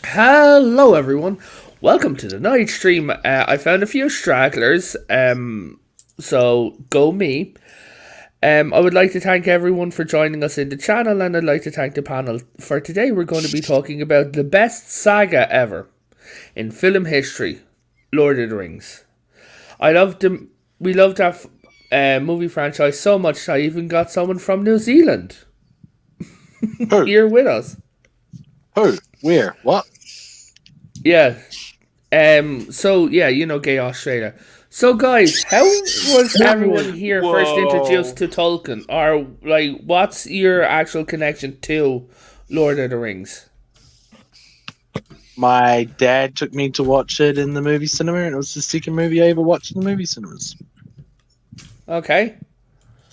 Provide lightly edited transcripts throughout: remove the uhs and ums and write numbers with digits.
Hello, everyone. Welcome to the night stream. I found a few stragglers, so go me. I would like to thank everyone for joining us in the channel, and I'd like to thank the panel. For today, we're going to be talking about the best saga ever in film history, Lord of the Rings. I loved them. We loved that movie franchise so much. I even got someone from New Zealand Who? here with us. Who? Where? What? Yeah. So yeah, gay Australia. So guys, how was everyone here first introduced to Tolkien? Or like what's your actual connection to Lord of the Rings? My dad took me to watch it in the movie cinema, and it was the second movie I ever watched in the movie cinemas. Okay.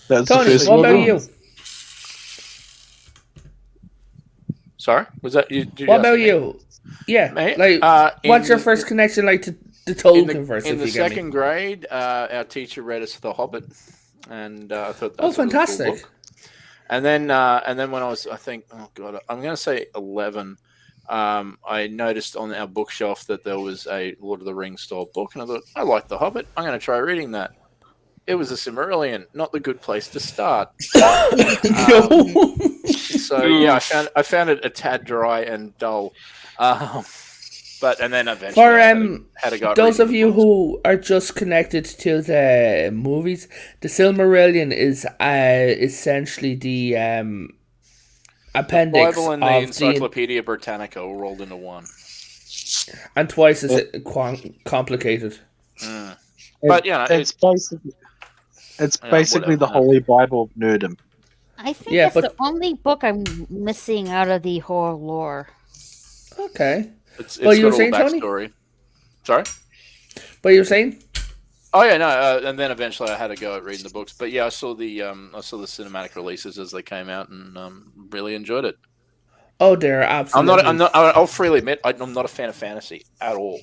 That was Tony, the first what one. about you? Sorry, was that you? What about you? Yeah, Mate, what's your first connection like to Tolkien verse? In the second grade, our teacher read us The Hobbit, and I thought that was fantastic. a cool book. And then when I was, I think, I'm going to say 11. I noticed on our bookshelf that there was a Lord of the Rings style book, and I thought, I like The Hobbit. I'm going to try reading that. It was a Silmarillion, not the good place to start. So yeah, I found it a tad dry and dull. But then eventually, for had to go those of you who are just connected to the movies, the Silmarillion is essentially the appendix Bible and the of Encyclopedia Britannica all rolled into one, and twice as complicated. But it's basically the Holy Bible of nerdom. I think it's the only book I'm missing out of the whole lore. Okay. It's got you were all saying, backstory. Sorry? But you were saying? Oh yeah, no, and then eventually I had to go at reading the books. But yeah, I saw the cinematic releases as they came out, and really enjoyed it. Oh, they're absolutely. I'll freely admit I'm not a fan of fantasy at all.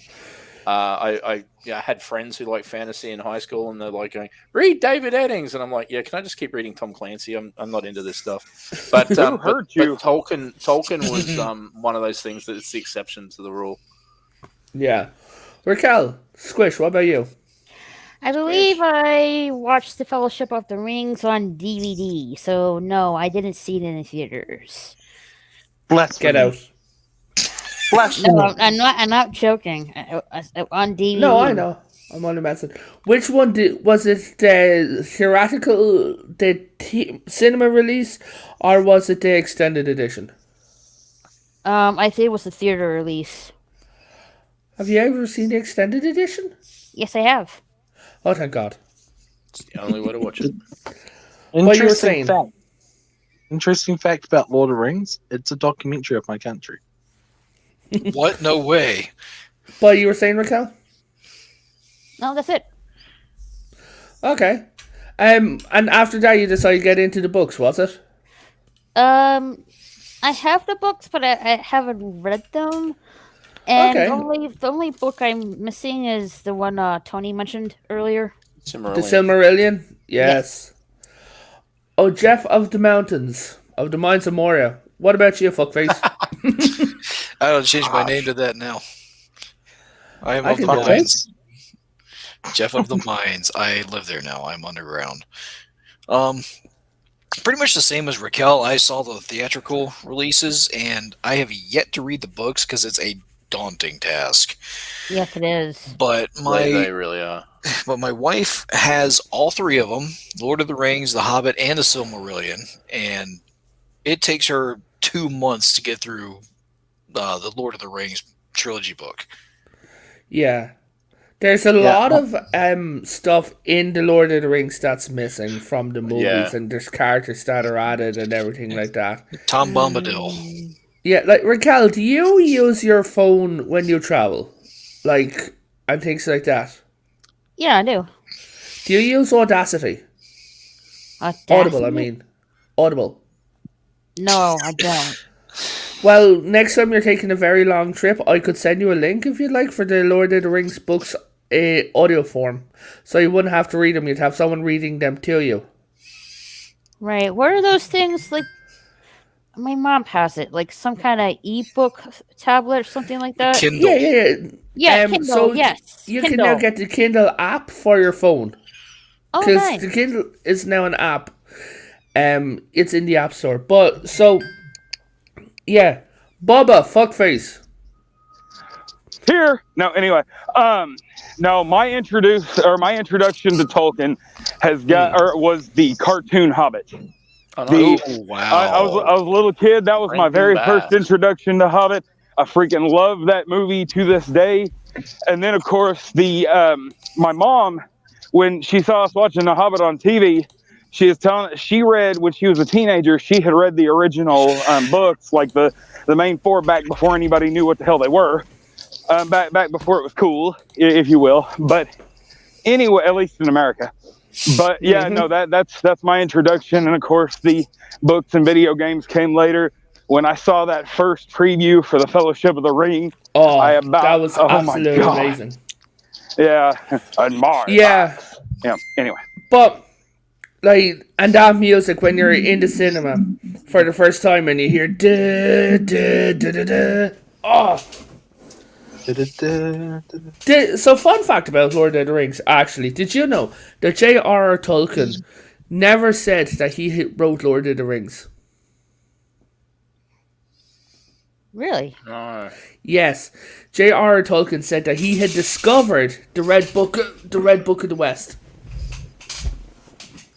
I had friends who liked fantasy in high school, and they're like going, "Read David Eddings," and I'm like, "Yeah, can I just keep reading Tom Clancy? I'm not into this stuff." But but Tolkien was one of those things that's the exception to the rule. Yeah, Raquel, Squish, what about you? I believe I watched The Fellowship of the Rings on DVD, so no, I didn't see it in the theaters. Get out. No, I'm not joking. On DVD. No, I know. I'm only messing. Which one was it? The theoretical, cinema release, or was it the extended edition? I think it was the theater release. Have you ever seen the extended edition? Yes, I have. Oh, thank God. It's the only way to watch it. What you were saying? Interesting fact about Lord of the Rings: it's a documentary of my country. What? No way. But you were saying, Raquel? No, that's it. Okay. And after that, you decided to get into the books, was it? I have the books, but I haven't read them. And the only book I'm missing is the one Tony mentioned earlier. The Silmarillion? Yes. Oh, Jeff of the Mountains, of the Mines of Moria. What about you, fuckface? I'll change my name to that now. I am of the mines. Jeff of the Mines. I live there now. I'm underground. Pretty much the same as Raquel. I saw the theatrical releases, and I have yet to read the books because it's a daunting task. Yes, it is. But they really are. But my wife has all three of them: Lord of the Rings, The Hobbit, and the Silmarillion, and it takes her 2 months to get through the Lord of the Rings trilogy book. Yeah. There's a lot of stuff in the Lord of the Rings that's missing from the movies, and there's characters that are added and everything like that. Tom Bombadil. Yeah, like, Raquel, do you use your phone when you travel? Like, and things like that? Yeah, I do. Do you use Audacity? Audible, I mean. Audible. No, I don't. Well, next time you're taking a very long trip, I could send you a link if you'd like for the Lord of the Rings books audio form. So you wouldn't have to read them, you'd have someone reading them to you. Right. What are those things like? My mom has it, like some kind of ebook tablet or something like that. Kindle. Yeah, Kindle. So Yes, you Kindle. can now get the Kindle app for your phone. Oh, Because nice. the Kindle is now an app. It's in the App Store. But, so, yeah. Bubba, fuckface. Here. No, anyway. No, my introduction to Tolkien was the cartoon Hobbit. Oh, no. Wow. I was a little kid. That was my very first introduction to Hobbit. I freaking love that movie to this day. And then, of course, my mom, when she saw us watching The Hobbit on TV, she read when she was a teenager. She had read the original books, like the main four, back before anybody knew what the hell they were. Back before it was cool, if you will. But anyway, at least in America. But yeah, no, that's my introduction. And of course, the books and video games came later. When I saw that first preview for the Fellowship of the Ring, that was absolutely amazing. Yeah, admire. Yeah. Yeah. Anyway, but like, and that music when you're in the cinema for the first time and you hear da da da da da. Oh. So, fun fact about Lord of the Rings, actually, did you know that J.R.R. Tolkien never said that he wrote Lord of the Rings? Really? Yes, J.R.R. Tolkien said that he had discovered the Red Book of the West,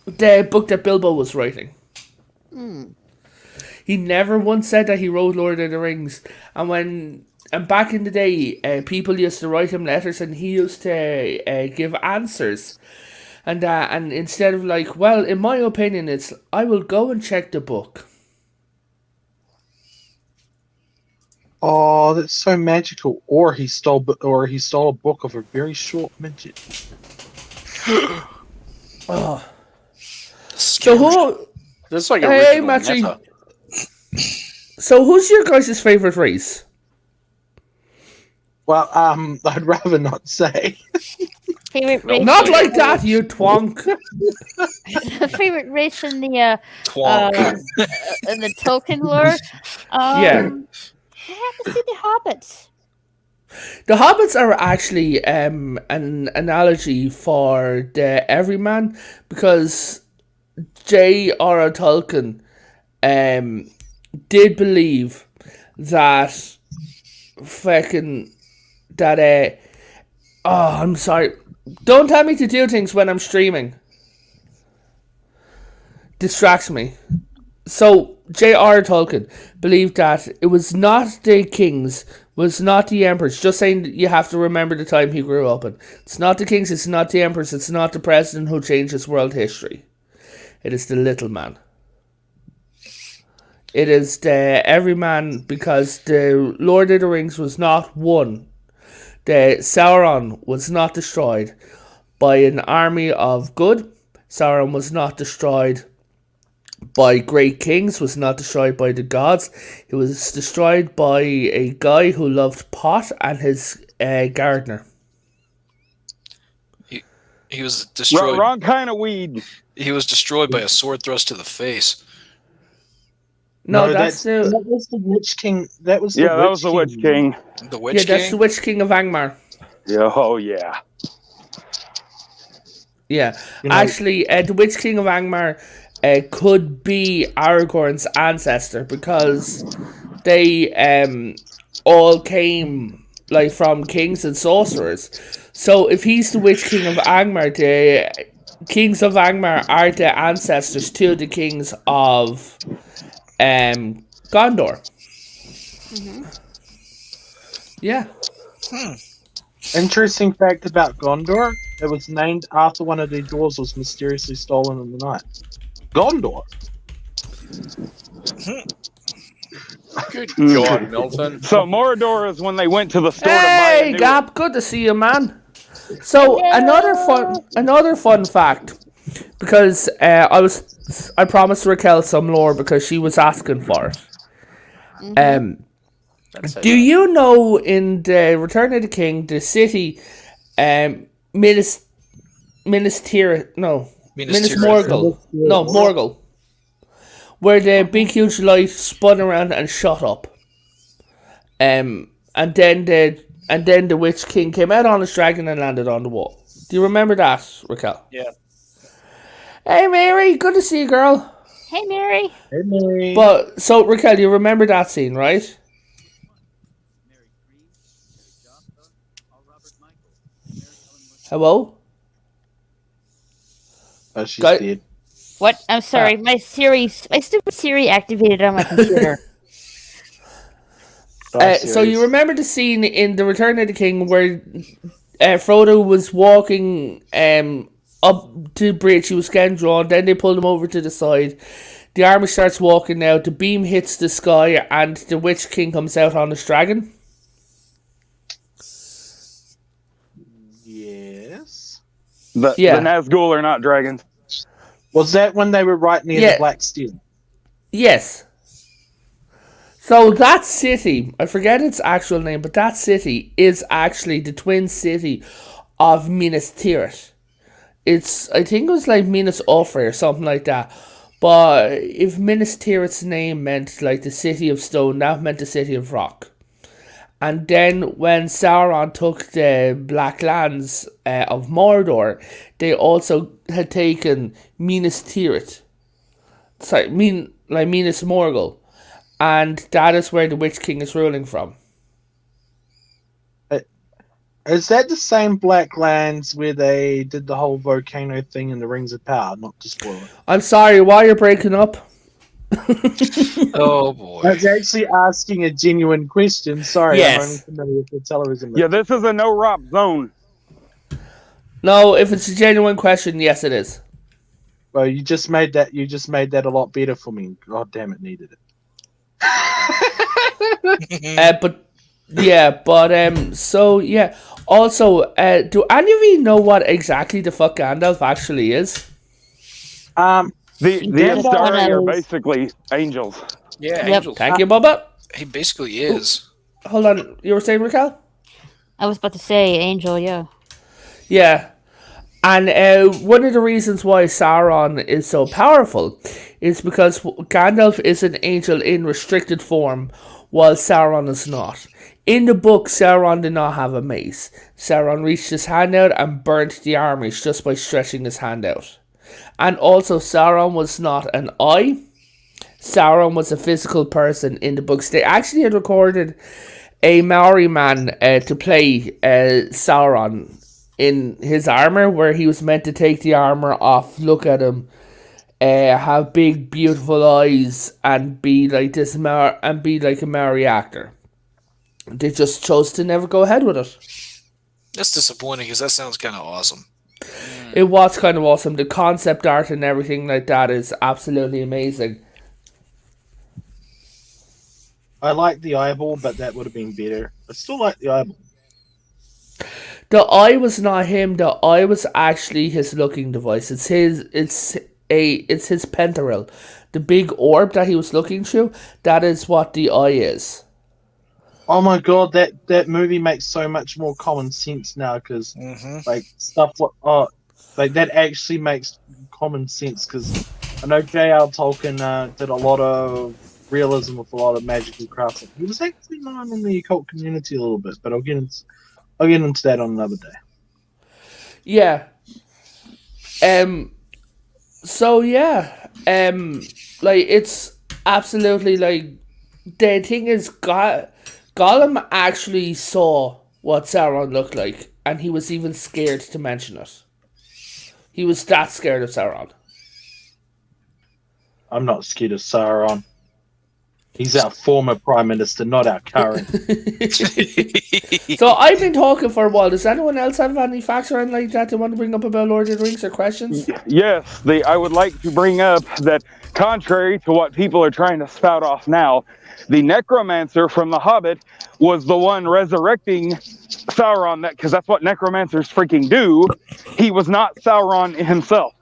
the book that Bilbo was writing. He never once said that he wrote Lord of the Rings, and back in the day, people used to write him letters, and he used to give answers, and instead of like, well, in my opinion, it's I will go and check the book. Oh, that's so magical. Or he stole a book of a very short midget. Oh. So who? That's like Hey, original Matchy. meta. So who's your guys' favorite race? Well, I'd rather not say. Favorite race? Not like that, you twonk. Favorite race in the Twonk. in the Tolkien lore? Yeah. I have to see the Hobbits. The Hobbits are actually an analogy for the everyman, because J.R.R. Tolkien did believe that I'm sorry. Don't tell me to do things when I'm streaming. Distracts me. So, J.R.R. Tolkien believed that it was not the kings, was not the emperors. Just saying that you have to remember the time he grew up in. It's not the kings, it's not the emperors, it's not the president who changes world history. It is the little man. It is the everyman, because the Lord of the Rings was not won. The Sauron was not destroyed by an army of good. Sauron was not destroyed by great kings, was not destroyed by the gods. It was destroyed by a guy who loved pot and his gardener. He was destroyed. wrong kind of weed. He was destroyed by a sword thrust to the face. No, that was the Witch King. That was the Witch King. The Witch King? That's the Witch King of Angmar. Yeah, oh yeah. Yeah, You know- actually, the Witch King of Angmar could be Aragorn's ancestor, because they all came like from kings and sorcerers. So if he's the Witch King of Angmar, the kings of Angmar are the ancestors to the kings of Gondor. Yeah. Interesting fact about Gondor: it was named after one of their doors was mysteriously stolen in the night. Gondor. Good God, Milton. So Mordor is when they went to the store to buy Hey, a new Gap, good to see you, man. So another fun fact, because I promised Raquel some lore because she was asking for it. Do you know in the Return of the King, the city, Minas Morgul, where the big huge light spun around and shut up. And then the Witch King came out on his dragon and landed on the wall. Do you remember that, Raquel? Yeah. Hey, Mary, good to see you, girl. Hey, Mary. Hey, Mary. But so, Raquel, you remember that scene, right? Hello? Oh, she's Guy- dead. What? I'm sorry. My stupid Siri activated on my computer. So you remember the scene in The Return of the King where Frodo was walking up to the bridge, he was getting drawn, then they pulled him over to the side. The army starts walking now, the beam hits the sky, and the Witch King comes out on his dragon. Yes. The Nazgul are not dragons. Was that when they were right near the Black Steel? Yes. So that city, I forget its actual name, but that city is actually the twin city of Minas Tirith. I think it was like Minas Ophrei or something like that. But if Minas Tirith's name meant like the city of stone, that meant the city of rock. And then when Sauron took the Black Lands of Mordor, they also had taken Minas Tirith. Sorry, Minas Morgul. And that is where the Witch King is ruling from. Is that the same Black Lands where they did the whole volcano thing in the Rings of Power? Not to spoil it. I'm sorry, why you're breaking up? Oh boy! I was actually asking a genuine question. Sorry, Yes. I'm only familiar with the television. Yeah, this is a no-rop zone. No, if it's a genuine question, yes, it is. Well, you just made that. You just made that a lot better for me. God damn it, needed it. So yeah. Also, do any of you know what exactly the fuck Gandalf actually is? The Gandalf Astari are is- basically angels. Yeah, Yep. angels. Thank you, Bubba. He basically is. Hold on, you were saying, Raquel? I was about to say Angel, yeah. Yeah. And one of the reasons why Sauron is so powerful is because Gandalf is an angel in restricted form, while Sauron is not. In the book, Sauron did not have a mace. Sauron reached his hand out and burnt the armies just by stretching his hand out. And also, Sauron was not an eye. Sauron was a physical person in the books. They actually had recorded a Maori man to play Sauron in his armor, where he was meant to take the armor off, look at him, have big beautiful eyes, and be like this and be like a Maori actor. They just chose to never go ahead with it. That's disappointing because that sounds kind of awesome. It was kind of awesome. The concept art and everything like that is absolutely amazing. I like the eyeball, but that would have been better. I still like the eyeball. The eye was not him. The eye was actually his looking device. It's his pentaril, the big orb that he was looking through. That is what the eye is. Oh my god, that movie makes so much more common sense now because like stuff like that actually makes common sense because I know J.R. Tolkien did a lot of realism with a lot of magical crafts. He was actually known in the occult community a little bit, but I'll get into that on another day. Yeah. So yeah. Like it's absolutely like the thing is Gollum actually saw what Sauron looked like, and he was even scared to mention it. He was that scared of Sauron. I'm not scared of Sauron. He's our former prime minister, not our current. So I've been talking for a while. Does anyone else have any facts or anything like that they want to bring up about Lord of the Rings or questions? Yes, I would like to bring up that contrary to what people are trying to spout off now, the necromancer from The Hobbit was the one resurrecting Sauron, because that's what necromancers freaking do. He was not Sauron himself.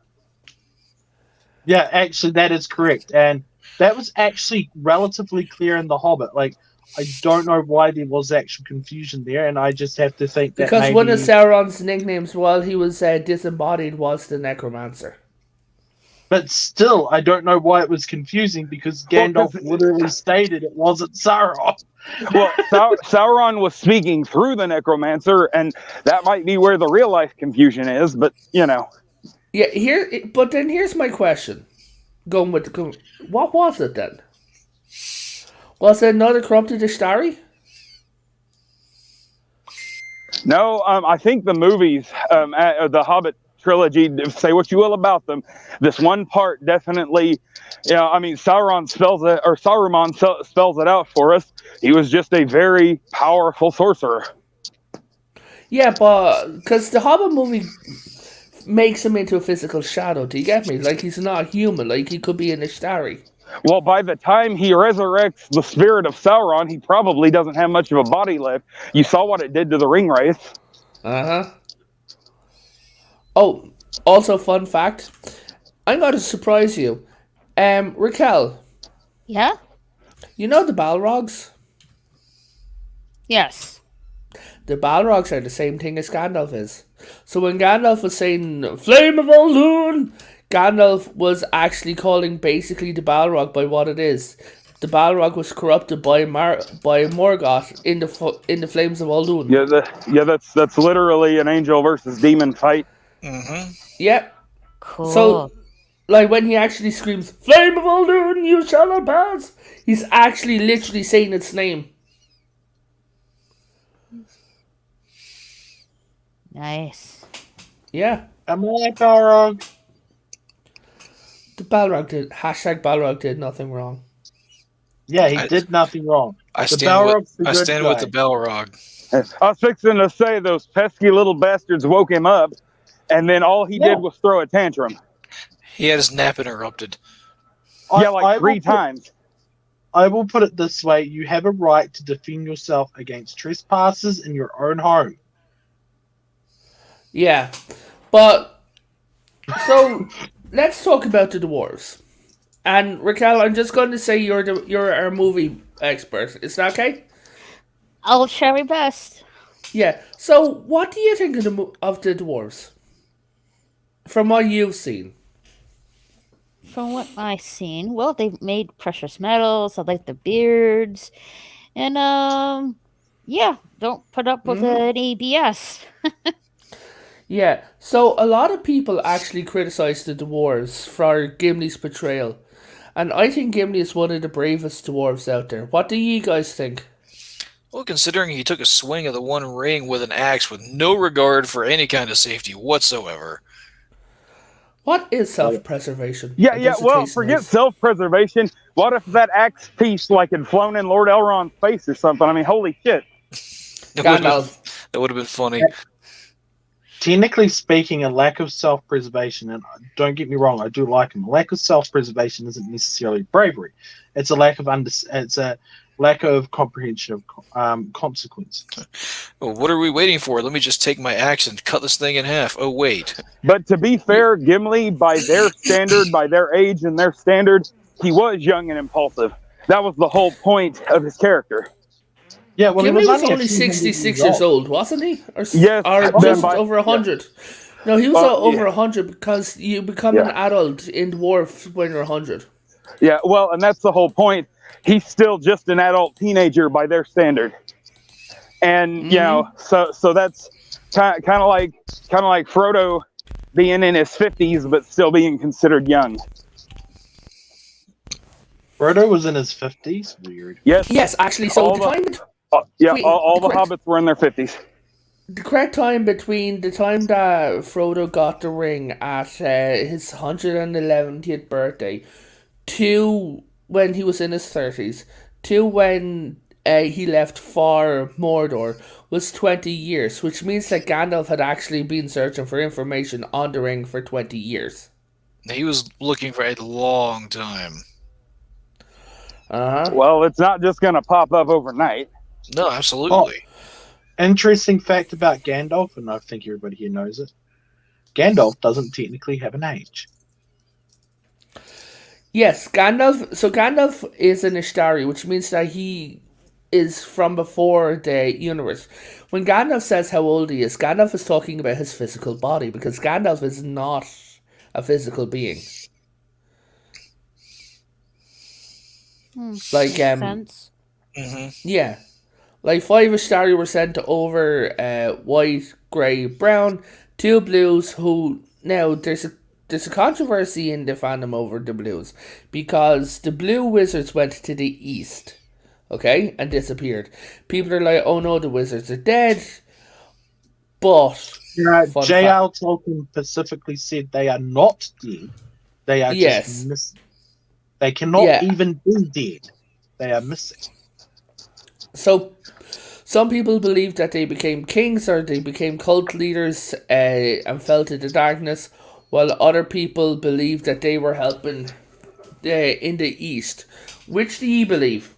Yeah, actually, that is correct. And that was actually relatively clear in The Hobbit. Like, I don't know why there was actual confusion there, and I just have to think that because one of Sauron's nicknames while he was disembodied was the necromancer. But still, I don't know why it was confusing because Gandalf literally stated it wasn't Sauron. Well, Sauron was speaking through the necromancer, and that might be where the real life confusion is. But Yeah, but then here's my question: what was it then? Was it another corrupted Ishtari? no, I think the movies, the Hobbit trilogy, say what you will about them, this one part definitely, Saruman spells it out for us. He was just a very powerful sorcerer. Yeah, but because the Hobbit movie makes him into a physical shadow, do you get me? Like, he's not human, like he could be an Ishtari. Well, by the time he resurrects the spirit of Sauron, he probably doesn't have much of a body left. You saw what it did to the ring wraith. Uh-huh. Oh, also fun fact. I'm going to surprise you. Raquel. Yeah? You know the Balrogs? Yes. The Balrogs are the same thing as Gandalf is. So when Gandalf was saying, Flame of Oldoon, Gandalf was actually calling basically the Balrog by what it is. The Balrog was corrupted by Morgoth in the Flames of Oldoon. That's literally an angel versus demon fight. Mm-hmm. Yep. Cool. So, like, when he actually screams, Flame of Oldoon, you shall not pass, he's actually literally saying its name. Nice. Yeah. Am I Balrog? The Balrog did nothing wrong. Yeah, he did nothing wrong. I stand with the Balrog. I was fixing to say those pesky little bastards woke him up, and then all he did was throw a tantrum. He had his nap interrupted. Like 3 times. I will put it this way. You have a right to defend yourself against trespassers in your own home. Yeah. But, so, let's talk about the dwarves. And, Raquel, I'm just going to say you're our movie expert. Is that okay? I'll try my best. Yeah. So, what do you think of the dwarves? From what you've seen. From what I've seen, well, they've made precious metals. I like the beards. And, don't put up with any BS. Yeah, so a lot of people actually criticize the dwarves for Gimli's portrayal. And I think Gimli is one of the bravest dwarves out there. What do you guys think? Well, considering he took a swing of the One Ring with an axe with no regard for any kind of safety whatsoever. What is self-preservation? Forget self-preservation. What if that axe piece had flown in Lord Elrond's face or something? I mean, holy shit. That would have been funny. Technically speaking, a lack of self-preservation, and don't get me wrong, I do like him. A lack of self-preservation isn't necessarily bravery. It's a lack of comprehension of consequence. Well, what are we waiting for? Let me just take my axe and cut this thing in half. Oh, wait. But to be fair, Gimli, by their standard, by their age and their standard, he was young and impulsive. That was the whole point of his character. Yeah, well, Gimli was only 66 years old, wasn't he? Or just over 100. Yeah. No, he was over 100 because you become an adult in dwarf when you're 100. Yeah, well, and that's the whole point. He's still just an adult teenager by their standard, and so that's kind of like Frodo being in his 50s but still being considered young. Frodo was in his 50s. Weird. Yes, actually. So all the hobbits were in their 50s. The correct time between the time that Frodo got the ring at his 111th birthday to when he was in his 30s to when he left for Mordor was 20 years, which means that Gandalf had actually been searching for information on the ring for 20 years. He was looking for a long time. Well, it's not just going to pop up overnight. No, absolutely. Interesting fact about Gandalf, and I think everybody here knows it. Gandalf doesn't technically have an age. Yes, Gandalf. So Gandalf is an Ishtari, which means that he is from before the universe. When Gandalf says how old he is, Gandalf is talking about his physical body, because Gandalf is not a physical being. Like, Makes sense. yeah. Like 5 Astari were sent over white, grey, brown, 2 blues who now there's a controversy in the fandom over the blues because the blue wizards went to the east, okay, and disappeared. People are like, oh no, the wizards are dead. But J.R. Tolkien specifically said they are not dead. They are just missing. They cannot even be dead. They are missing. So, some people believe that they became kings or they became cult leaders and fell to the darkness, while other people believe that they were helping in the east. Which do you believe?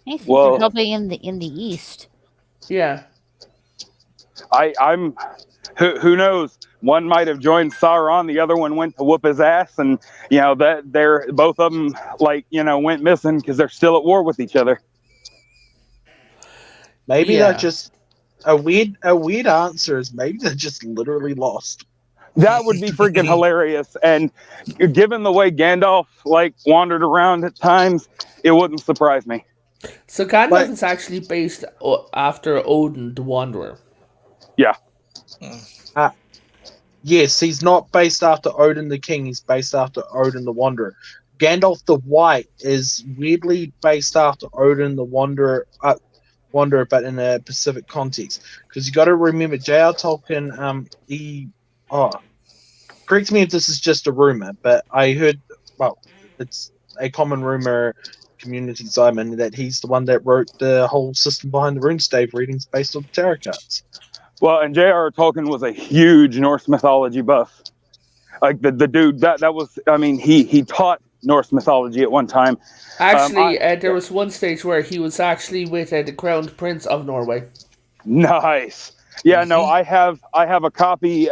I think they're helping in the east. Yeah. I'm. Who knows? One might have joined Sauron, the other one went to whoop his ass, and that they're both of them went missing because they're still at war with each other. Maybe they're just a weird answer is maybe they're just literally lost. That would be freaking hilarious. And given the way Gandalf wandered around at times, it wouldn't surprise me. So Gandalf is actually based after Odin the Wanderer. Yeah. Yes, he's not based after Odin the King. He's based after Odin the Wanderer. Gandalf the White is weirdly based after Odin the Wanderer, but in a Pacific context. Because you got to remember, J.R. Tolkien, correct me if this is just a rumor, but I heard, it's a common rumor communities I'm in, that he's the one that wrote the whole system behind the RuneScape readings based on tarot cards. Well, and J.R. Tolkien was a huge Norse mythology buff. Like the dude that was, he taught Norse mythology at one time. Actually, there was one stage where he was actually with the crowned prince of Norway. Nice. Yeah, no, I have a copy.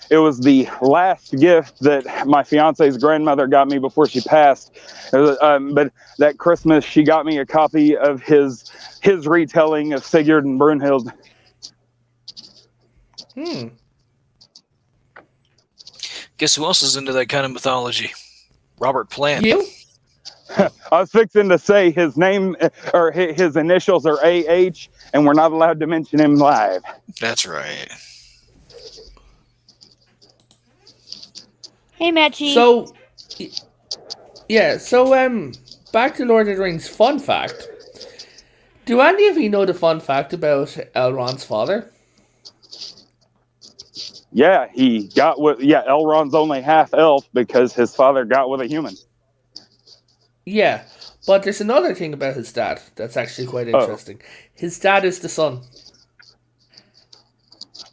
It was the last gift that my fiance's grandmother got me before she passed. But that Christmas, she got me a copy of his retelling of Sigurd and Brunhild. Guess who else is into that kind of mythology? Robert Plant. You? I was fixing to say his name or his initials are AH, and we're not allowed to mention him live. That's right. Hey, Matchy. So, back to Lord of the Rings. Fun fact. Do any of you know the fun fact about Elrond's father? Yeah, Elrond's only half elf because his father got with a human. Yeah, but there's another thing about his dad that's actually quite interesting. His dad is the sun.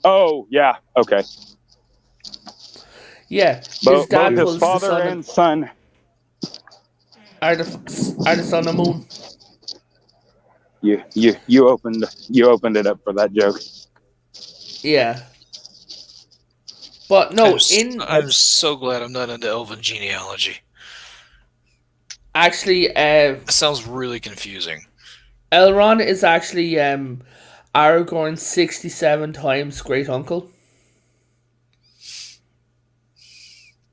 Oh, yeah, okay. Yeah, his dad was father the and son are the sun and moon. You opened it up for that joke. Yeah. But no, I'm so glad I'm not into elven genealogy. Actually, that sounds really confusing. Elrond is actually Aragorn's 67 times great uncle.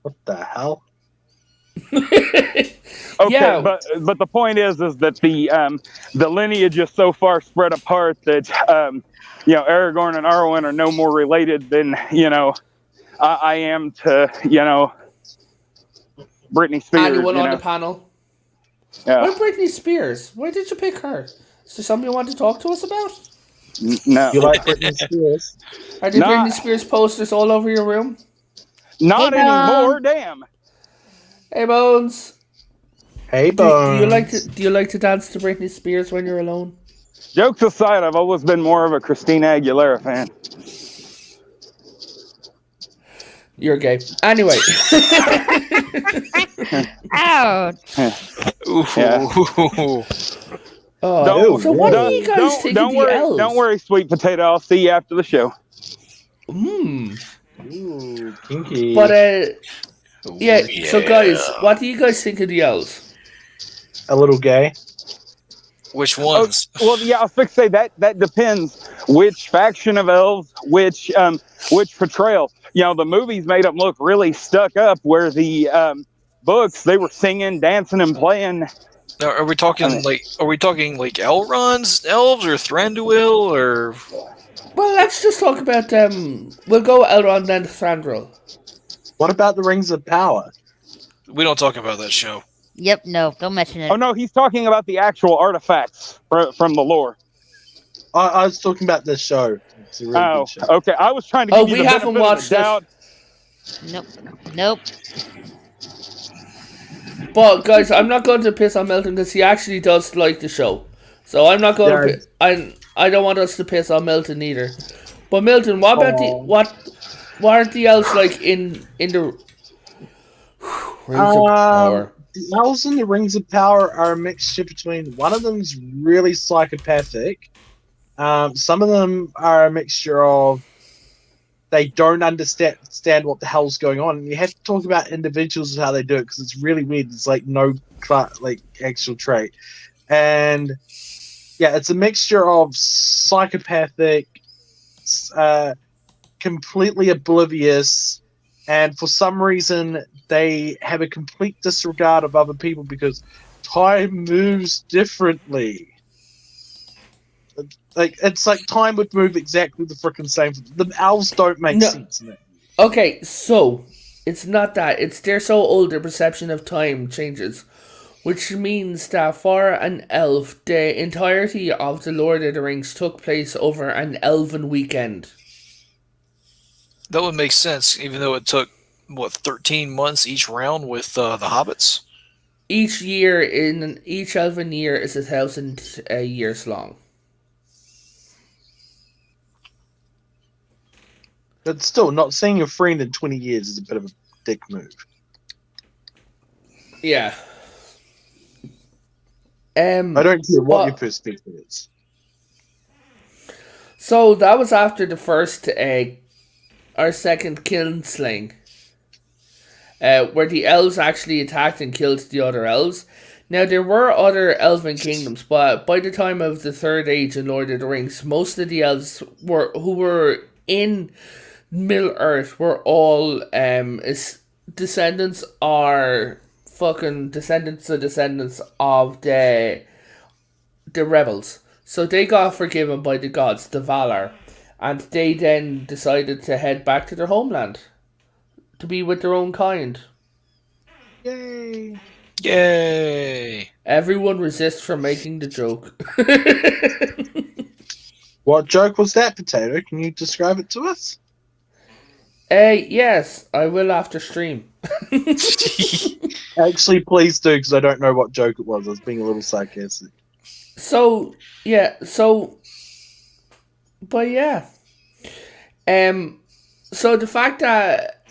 What the hell? Okay, yeah. but the point is that the lineage is so far spread apart that Aragorn and Arwen are no more related than I am to Britney Spears. Anyone on the panel? Yeah. Why Britney Spears? Why did you pick her? Is there something you want to talk to us about? No. You like Britney Spears? Are there Britney Spears posters all over your room? Not anymore. Damn. Hey Bones. Hey Bones. Do you like to dance to Britney Spears when you're alone? Jokes aside, I've always been more of a Christina Aguilera fan. You're gay. Anyway. Ouch. Yeah. So what do you guys think of the elves? Don't worry, sweet potato. I'll see you after the show. Ooh, kinky. But yeah. So guys, what do you guys think of the elves? A little gay. Which ones? Well, yeah, I was fixing to say that depends which faction of elves, which portrayal. The movies made them look really stuck up, where the books, they were singing, dancing, and playing. Now, are we talking like Elrond's elves or Thranduil or? Well, let's just talk about we'll go Elrond then Thranduil. What about the Rings of Power? We don't talk about that show. Yep, no, don't mention it. Oh no, he's talking about the actual artifacts from the lore. I was talking about this show. It's a really good show. Okay. I was trying to give you the haven't benefit watched of the doubt. Nope. But guys, I'm not going to piss on Milton because he actually does like the show. So I'm not going to. I don't want us to piss on Milton either. But Milton, what about what are the elves like in the Rings of Power? The elves in the Rings of Power are a mixture between one of them's really psychopathic. Some of them are a mixture of they don't understand what the hell's going on. And you have to talk about individuals and how they do it because it's really weird. It's like no actual trait. And yeah, it's a mixture of psychopathic, completely oblivious, and for some reason they have a complete disregard of other people because time moves differently. It's like time would move exactly the freaking same. The elves don't make sense in it. Okay, so it's not that. It's they're so old, their perception of time changes. Which means that for an elf, the entirety of the Lord of the Rings took place over an elven weekend. That would make sense, even though it took, 13 months each round with the hobbits? Each elven year is 1,000 years long. But still, not seeing your friend in 20 years is a bit of a dick move. Yeah. I don't care what your perspective is. So that was after the first, our second Kilnslaying, where the elves actually attacked and killed the other elves. Now there were other elven kingdoms, but by the time of the Third Age in Lord of the Rings, most of the elves who were in Middle Earth were all descendants of the rebels. So they got forgiven by the gods, the Valar, and they then decided to head back to their homeland to be with their own kind. Yay! Yay! Everyone resists from making the joke. What joke was that, Potato? Can you describe it to us? Yes, I will after stream. Actually, please do, because I don't know what joke it was. I was being a little sarcastic. So the fact that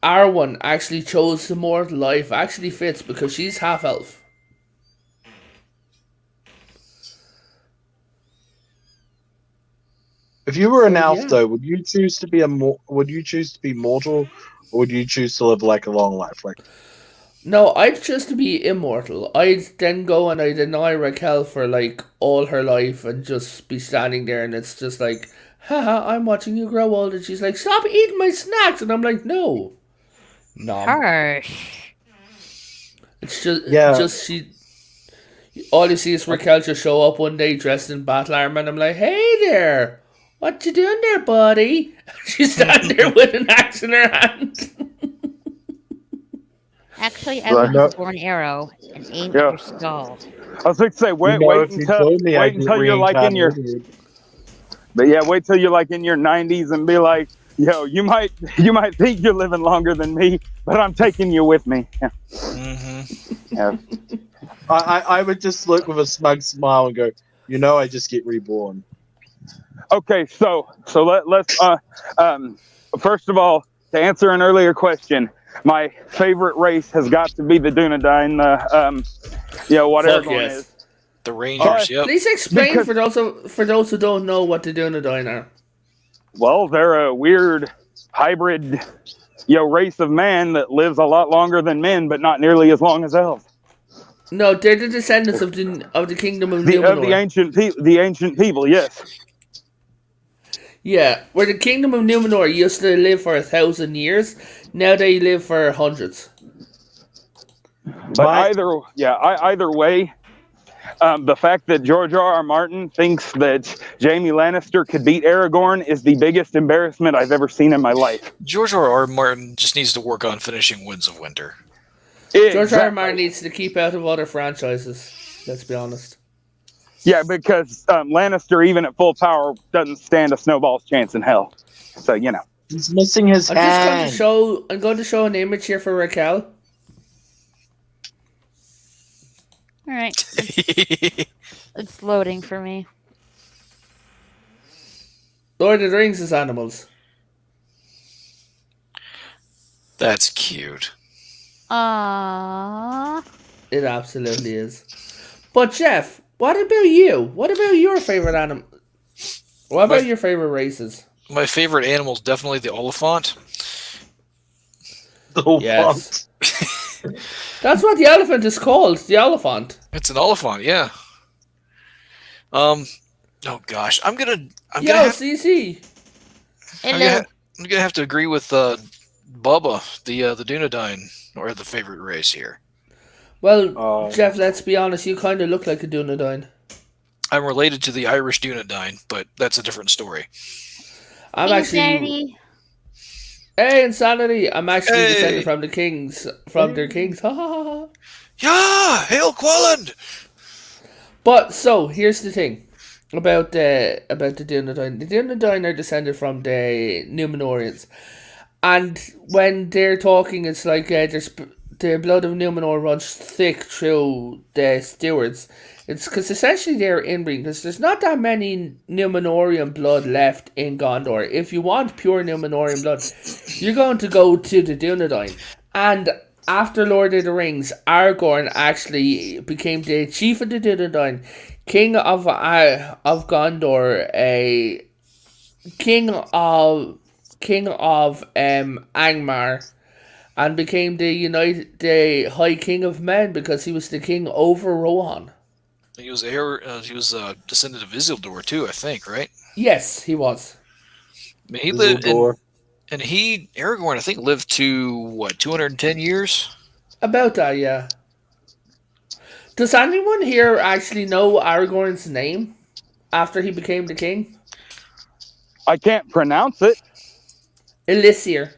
Arwen actually chose the mortal life actually fits because she's half elf. If you were an elf, though, would you choose to be mortal, or would you choose to live like a long life? No, I'd choose to be immortal. I'd then go and I'd deny Raquel for like all her life and just be standing there and it's just like, haha, I'm watching you grow old, and she's like, stop eating my snacks, and I'm like, no. Harsh. It's just she. All you see is Raquel just show up one day dressed in battle armor, and I'm like, hey there, what you doing there, buddy? She's standing there with an axe in her hand. Actually, I would use a born arrow and aim at your skull. I was going to say, wait until you're like in your, wait till you're like in your 90s and be like, yo, you might think you're living longer than me, but I'm taking you with me. Yeah. Mm-hmm. Yeah. I would just look with a smug smile and go, I just get reborn. Okay, so let's first of all, to answer an earlier question, my favorite race has got to be the Dunedain. Whatever one is. The Rangers. Yep. Please explain for those who don't know what the Dunedain are. Well, they're a weird hybrid, race of man that lives a lot longer than men, but not nearly as long as elves. No, they're the descendants of the kingdom of Numenor. The ancient people, yes. Yeah, where the kingdom of Numenor used to live for 1,000 years, Now they live for hundreds. But either way, the fact that George R.R. Martin thinks that Jaime Lannister could beat Aragorn is the biggest embarrassment I've ever seen in my life. George R.R. Martin just needs to work on finishing Winds of Winter. George R.R. Martin needs to keep out of other franchises. Let's be honest. Yeah, because Lannister, even at full power, doesn't stand a snowball's chance in hell. So, you know. He's missing his hand. I'm going to show an image here for Raquel. All right. It's loading for me. Lord of the Rings is animals. That's cute. Aww. It absolutely is. But Jeff, what about you? What about your favorite animal? What about your favorite races? My favorite animal is definitely the Oliphant. Yes. That's what the elephant is called. The elephant. It's an elephant, yeah. Oh gosh, I'm gonna CC. I'm gonna have to agree with Bubba, the Dunedain, or the favorite race here. Well, Jeff, let's be honest. You kind of look like a Dunedain. I'm related to the Irish Dunedain, but that's a different story. I'm actually. Hey, Insanity! I'm actually descended from the kings, their kings. Ha ha ha! Yeah, hail Qualland! But so here's the thing about the Dunedain. The Dunedain are descended from the Numenorians, and when they're talking, it's like the blood of Numenor runs thick through the stewards. It's because essentially they're inbreeding, because there's not that many Numenorian blood left in Gondor. If you want pure Numenorian blood, you're going to go to the Dunedain. And after Lord of the Rings, Aragorn actually became the chief of the Dunedain, king of Gondor, a king of Angmar, and became the High King of Men because he was the king over Rohan. He was a descendant of Isildur too, I think, right? Yes, he was. I mean, he lived Aragorn, I think, lived to 210 years? About that, yeah. Does anyone here actually know Aragorn's name after he became the king? I can't pronounce it. Elissir.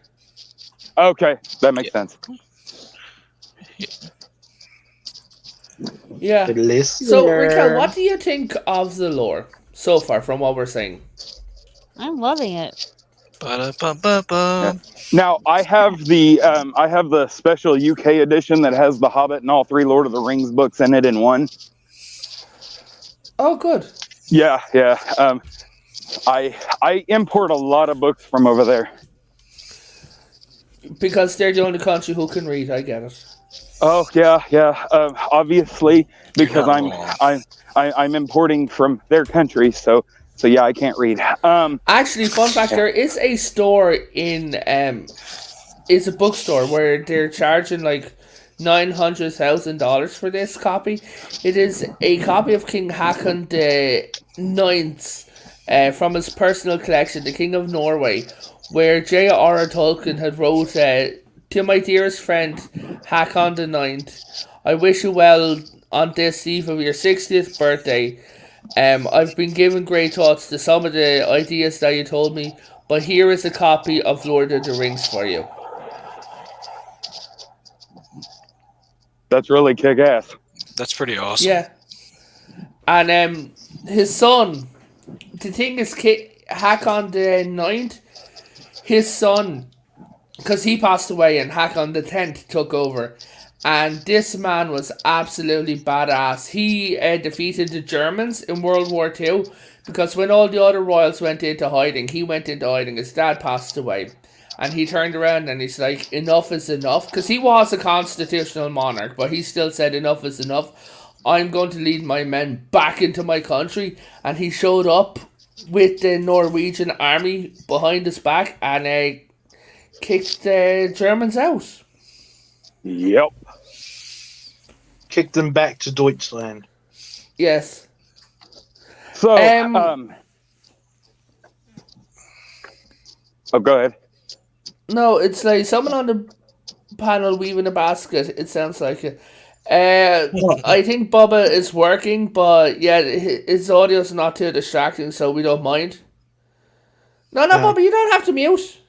Okay, that makes sense. Yeah. So, Raquel, what do you think of the lore so far from what we're saying? I'm loving it. Ba-da-ba-ba-ba. Now I have the special UK edition that has The Hobbit and all 3 Lord of the Rings books in it in one. Oh, good. Yeah. I import a lot of books from over there. Because they're the only country who can read. I get it. Oh yeah. Obviously, because I'm importing from their country, so yeah, I can't read. Actually, fun fact: there is a store in it's a bookstore where they're charging like $900,000 for this copy. It is a copy of King Haakon the Ninth from his personal collection, the King of Norway, where J.R.R. Tolkien had wrote, "To my dearest friend Haakon the Ninth, I wish you well on this eve of your 60th birthday. I've been given great thoughts to some of the ideas that you told me, but here is a copy of Lord of the Rings for you." That's really kick-ass. That's pretty awesome. Yeah. And his son, the thing is, Haakon the Ninth, his son, because he passed away and Haakon the 10th took over. And this man was absolutely badass. He defeated the Germans in World War II, because when all the other royals went into hiding, he went into hiding. His dad passed away. And he turned around and he's like, enough is enough. Because he was a constitutional monarch, but he still said enough is enough. I'm going to lead my men back into my country. And he showed up with the Norwegian army behind his back and kicked the Germans out. Yep. Kicked them back to Deutschland. Yes. So, oh, go ahead. No, it's like someone on the panel weaving a basket. It sounds like it. I think Bubba is working, but yeah, his audio's not too distracting, so we don't mind. No, Bubba, you don't have to mute.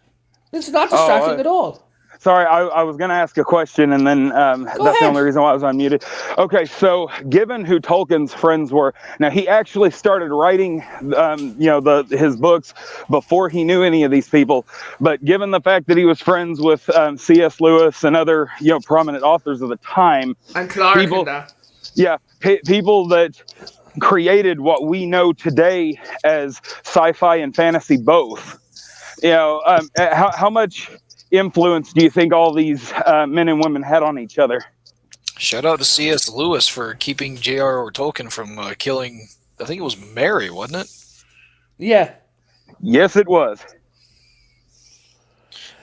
It's not distracting at all. Sorry, I was going to ask a question, and then that's ahead. the only reason why I was unmuted. Okay, so given who Tolkien's friends were, now he actually started writing, his books before he knew any of these people. But given the fact that he was friends with C.S. Lewis and other prominent authors of the time, and Clark people, and that. Yeah, people that created what we know today as sci-fi and fantasy both. How much influence do you think all these men and women had on each other? Shout out to C.S. Lewis for keeping J.R.R. Tolkien from killing, I think it was Mary, wasn't it? Yeah. Yes, it was.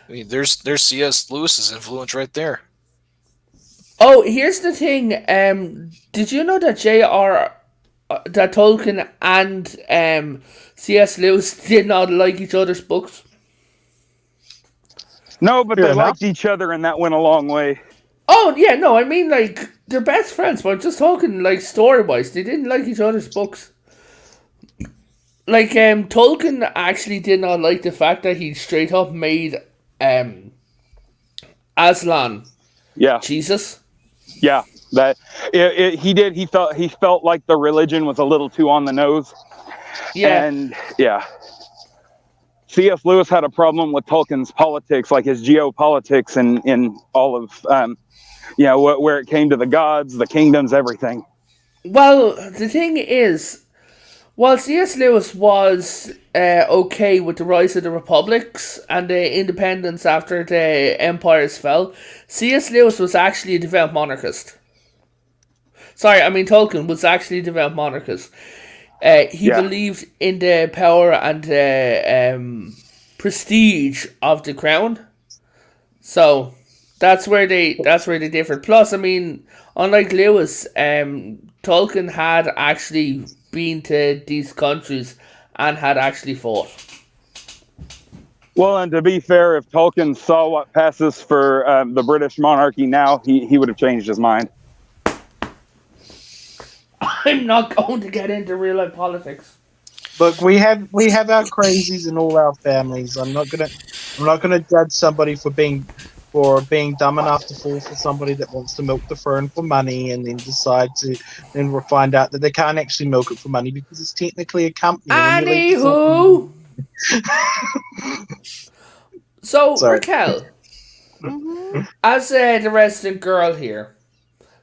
I mean, there's C.S. Lewis's influence right there. Oh, here's the thing. Did you know that that Tolkien and C.S. Lewis did not like each other's books? No, but they liked each other, and that went a long way. Oh, yeah, no, I mean, like, they're best friends, but I'm just talking, like, story-wise. They didn't like each other's books. Like, Tolkien actually did not like the fact that he straight up made, Aslan. Yeah. Jesus. Yeah, he did. He felt like the religion was a little too on the nose. Yeah. And, yeah. C.S. Lewis had a problem with Tolkien's politics, like his geopolitics in all of, where it came to the gods, the kingdoms, everything. Well, the thing is, while C.S. Lewis was okay with the rise of the republics and the independence after the empires fell, C.S. Lewis was actually a devout monarchist. Tolkien was actually a devout monarchist. He believed in the power and the prestige of the crown. So that's where they differed. Plus, unlike Lewis, Tolkien had actually been to these countries and had actually fought. Well, and to be fair, if Tolkien saw what passes for the British monarchy now, he would have changed his mind. I'm not going to get into real life politics. Look, we have our crazies in all our families. I'm not gonna judge somebody for being dumb enough to fall for somebody that wants to milk the throne for money and then then find out that they can't actually milk it for money because it's technically a company. Anywho. So, Raquel, as the resident girl here,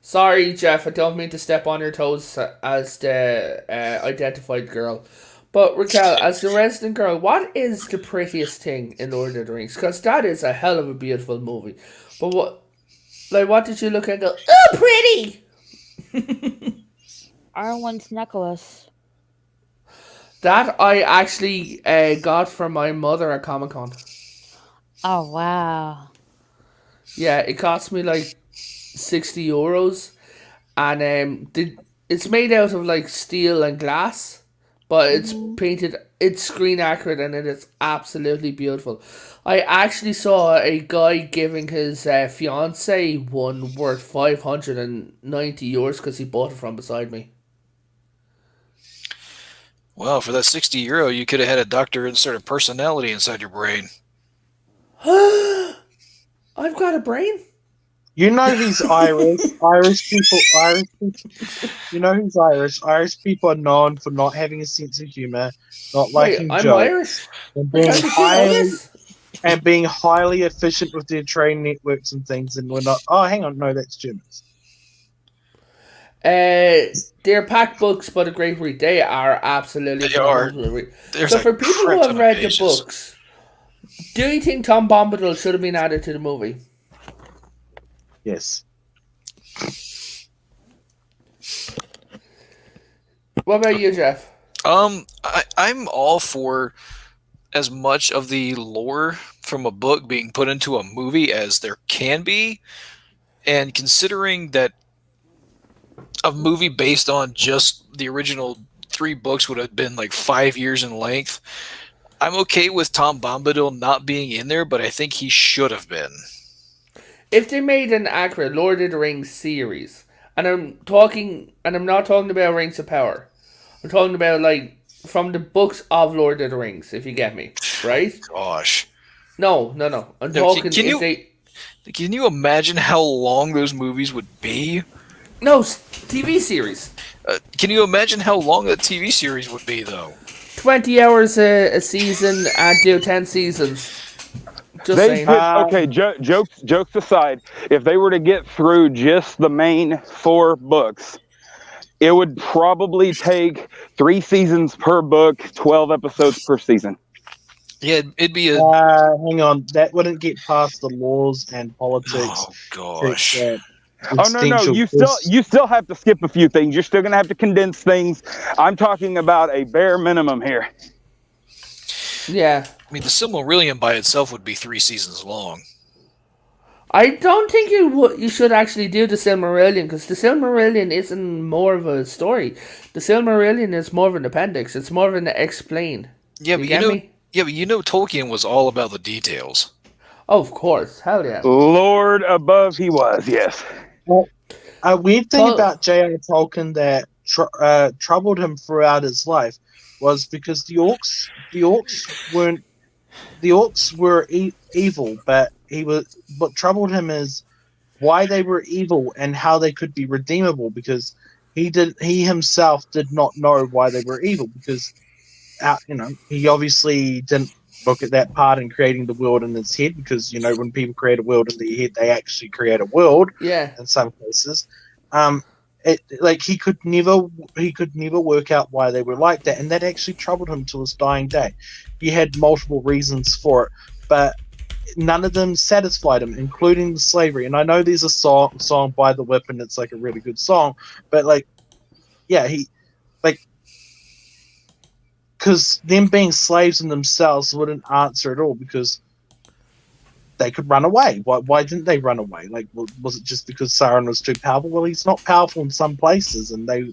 sorry, Jeff, I don't mean to step on your toes as the identified girl. But Raquel, as the resident girl, what is the prettiest thing in Lord of the Rings? Because that is a hell of a beautiful movie. But what did you look at and go, oh, pretty? Arwen's necklace. That I actually got from my mother at Comic-Con. Oh, wow. Yeah, it cost me like €60. And it's made out of like steel and glass. But it's painted, it's screen accurate, and it is absolutely beautiful. I actually saw a guy giving his fiance one worth €590 because he bought it from beside me. Well, for that €60, you could have had a doctor insert a personality inside your brain. I've got a brain? You know he's Irish. Irish people. You know he's Irish. Irish people are known for not having a sense of humor, not liking jokes. I'm Irish. And being highly efficient with their train networks and things. And we're not. Oh, hang on. No, that's Germans. They're packed books, but a great read. They are absolutely. They are. So for people who have read the books, do you think Tom Bombadil should have been added to the movie? Yes. What about you, Jeff? I'm all for as much of the lore from a book being put into a movie as there can be, and considering that a movie based on just the original 3 books would have been like 5 years in length, I'm okay with Tom Bombadil not being in there, but I think he should have been. If they made an accurate Lord of the Rings series, and I'm not talking about Rings of Power, I'm talking about like from the books of Lord of the Rings, if you get me, right? Gosh. No. I'm talking Can you imagine how long those movies would be? No, TV series. Can you imagine how long that TV series would be, though? 20 hours a season and do 10 seasons. Just saying. Okay, jokes aside, if they were to get through just the main 4 books, it would probably take 3 seasons per book, 12 episodes per season. Yeah, it'd be a... hang on, that wouldn't get past the laws and politics. Oh, gosh. Oh, no, you still have to skip a few things. You're still going to have to condense things. I'm talking about a bare minimum here. Yeah. I mean, the Silmarillion by itself would be 3 seasons long. I don't think you should actually do the Silmarillion, because the Silmarillion isn't more of a story. The Silmarillion is more of an appendix. It's more of an explain. Yeah, but you know Tolkien was all about the details. Oh, of course. Hell yeah. Lord above he was, yes. Well, a weird thing about J.R. Tolkien that troubled him throughout his life was because the orcs were evil, but what troubled him is why they were evil and how they could be redeemable, because he himself did not know why they were evil, because he obviously didn't look at that part in creating the world in his head, because when people create a world in their head, they actually create a world. Yeah. In some cases, he could never work out why they were like that, and that actually troubled him to his dying day. He had multiple reasons for it, but none of them satisfied him, including the slavery. And I know there's a song by The Whip, and it's like a really good song, but because them being slaves in themselves wouldn't answer at all, because they could run away. Why didn't they run away? Was it just because Sauron was too powerful? Well, he's not powerful in some places, and they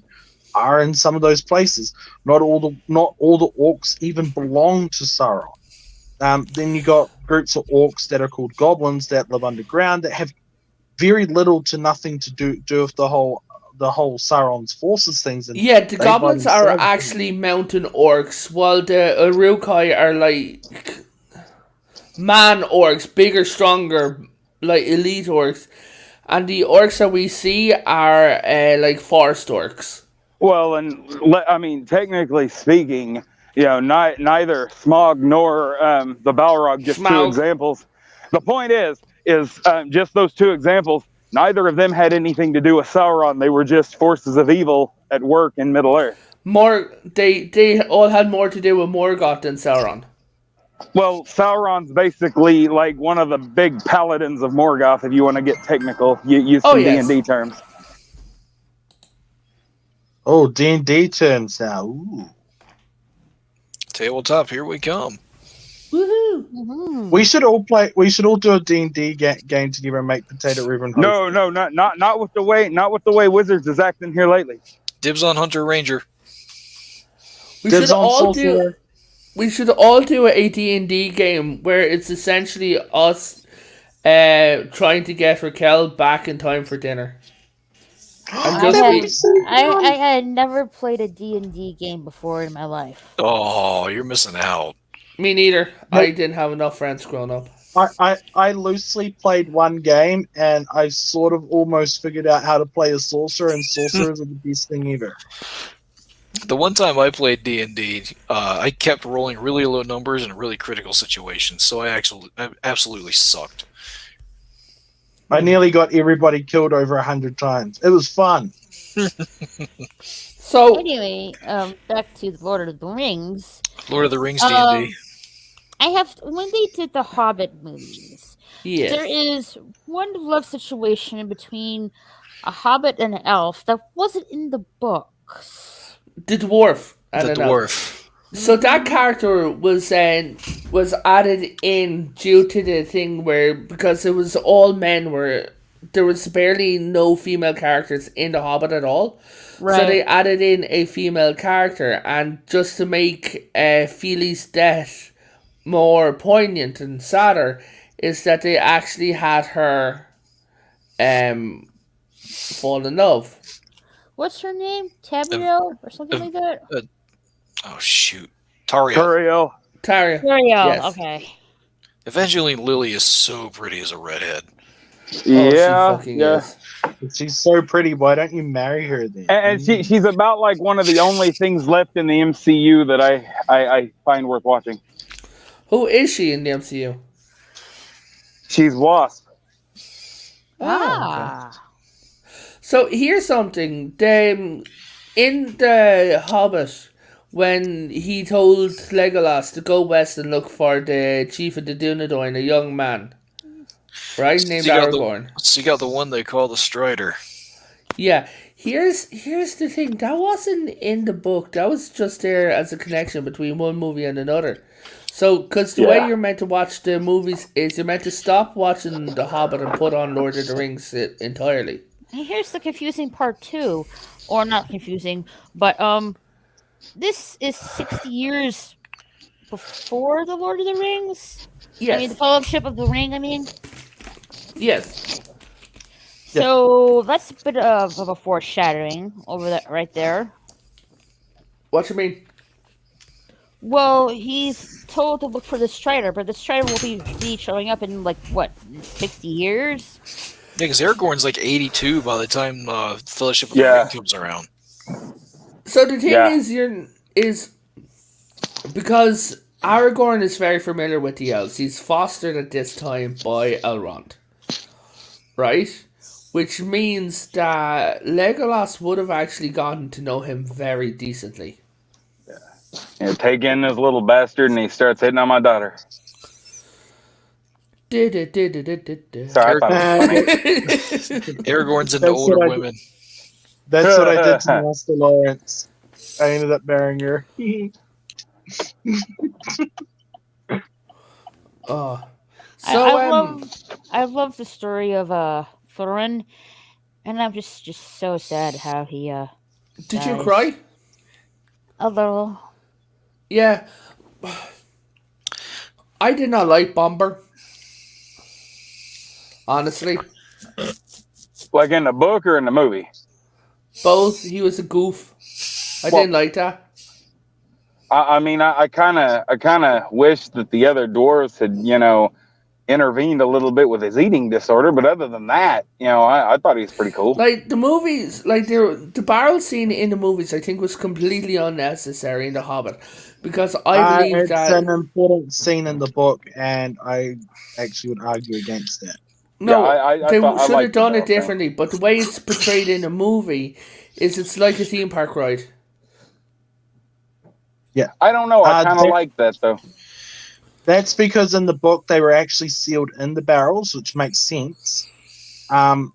are in some of those places. Not all the orcs even belong to Sauron. Then you got groups of orcs that are called goblins that live underground that have very little to nothing to do with the whole Sauron's forces things. And yeah, the goblins are actually mountain orcs, while the Uruk-hai are like man orcs, bigger, stronger, like elite orcs, and the orcs that we see are like forest orcs. Well, and technically speaking, neither Smaug nor the Balrog, just Smaug. 2 examples. The point is just those 2 examples. Neither of them had anything to do with Sauron. They were just forces of evil at work in Middle-earth. They all had more to do with Morgoth than Sauron. Well, Sauron's basically like one of the big paladins of Morgoth, if you want to get technical. Use some D&D terms. Oh, D&D terms now. Ooh. Tabletop, here we come. Woohoo! Mm-hmm. We should all do a D&D game together and make Potato Ribbon. No, not with the way Wizards is acting here lately. Dibs on Hunter Ranger. We should all do a D&D game where it's essentially us trying to get Raquel back in time for dinner. I had never played a D&D game before in my life. Oh, you're missing out. Me neither. I didn't have enough friends growing up. I loosely played one game, and I sort of almost figured out how to play a sorcerer, and sorcerers are the best thing ever. The one time I played D&D, I kept rolling really low numbers in really critical situations, so I absolutely sucked. I nearly got everybody killed over 100 times. It was fun. So anyway, back to the Lord of the Rings. Lord of the Rings D&D. When they did the Hobbit movies, yes. There is one love situation between a Hobbit and an elf that wasn't in the books. The dwarf. The dwarf. So that character was added in due to the thing because it was all men, there was barely no female characters in the Hobbit at all. Right. So they added in a female character, and just to make Fili's death more poignant and sadder is that they actually had her fall in love. What's her name? Tabriel or something like that? Oh shoot, Tario. Turiel. Taria. Tabriel, Yes. okay. Evangeline Lilly is so pretty as a redhead. Oh, she Yeah, fucking yeah. is. She's so pretty. Why don't you marry her then? And she's about like one of the only things left in the MCU that I find worth watching. Who is she in the MCU? She's Wasp. Okay. So here's something. In the Hobbit, when he told Legolas to go west and look for the chief of the Dunedain, a young man, right, named Aragorn. So you got the one they call the Strider. Yeah. Here's the thing. That wasn't in the book. That was just there as a connection between one movie and another. So, because the way you're meant to watch the movies is you're meant to stop watching The Hobbit and put on Lord of the Rings entirely. And here's the confusing part too, or not confusing, but this is 60 years before the Lord of the Rings. Yes. I mean, the Fellowship of the Ring. I mean, Yes. so that's a bit of a foreshadowing over that right there. What you mean? Well, he's told to look for the Strider, but the Strider will be showing up in like what 60 years. Yeah, because Aragorn's like 82 by the time Fellowship of the Ring comes around. So the thing is because Aragorn is very familiar with the elves. He's fostered at this time by Elrond, right? Which means that Legolas would have actually gotten to know him very decently. Yeah, take in this little bastard, and he starts hitting on my daughter. Sorry, I thought it was funny. Aragorn's into older women. That's what I did to Master Lawrence. I ended up marrying her. Oh, I love the story of Thorin, and I'm just so sad how he Did dies. you cry? A little. Yeah. I did not like Bomber. Honestly. Like in the book or in the movie? Both. He was a goof. I didn't like that. I mean, I kind of wish that the other dwarves had, intervened a little bit with his eating disorder. But other than that, I thought he was pretty cool. Like the movies, like the barrel scene in the movies, I think was completely unnecessary in The Hobbit, because I believe it's an important scene in the book, and I actually would argue against that. No, I they thought, should have done it differently. But the way it's portrayed in a movie is it's like a theme park ride. Yeah, I don't know. I kind of like that though. That's because in the book they were actually sealed in the barrels, which makes sense. And